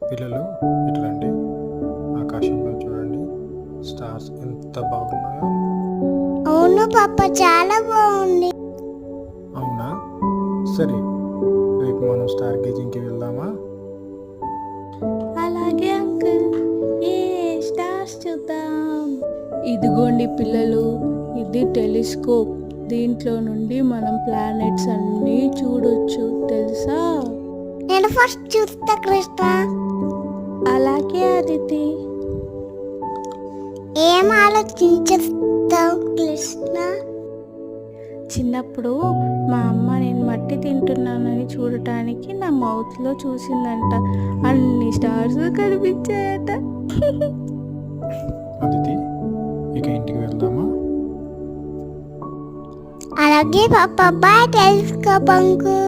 పిల్లలు ఇటు రండి. ఆకాశంలో చూడండి, స్టార్స్ ఎంత బాగున్నాయో. అవును పాప, చాలా బాగుంది. అవునా? సరే, రేపు మనం స్టార్ గేజింగ్కి వెళ్దామా? అలాగే అంకుల్, ఏ స్టార్స్ చూద్దాం. ఇదిగోండి పిల్లలు, ఇది టెలిస్కోప్. దీంట్లో నుండి మనం ప్లానెట్స్ అన్నీ చూడొచ్చు, తెలుసా? నేను ఫస్ట్ చూస్తా కృష్ణ. అలాగే అదితి. ఏం ఆలోచించేస్తావు కృష్ణ? చిన్నప్పుడు మా అమ్మ నేను మట్టి తింటున్నానని చూడటానికి నా మౌత్లో చూసిందంట. అన్ని స్టార్స్ కనిపించాయట. అదితి, ఇక ఇంటికి వెళ్దామా? అలాగే పాప, బాయ్ టెలిస్కోప్ అంకుల్.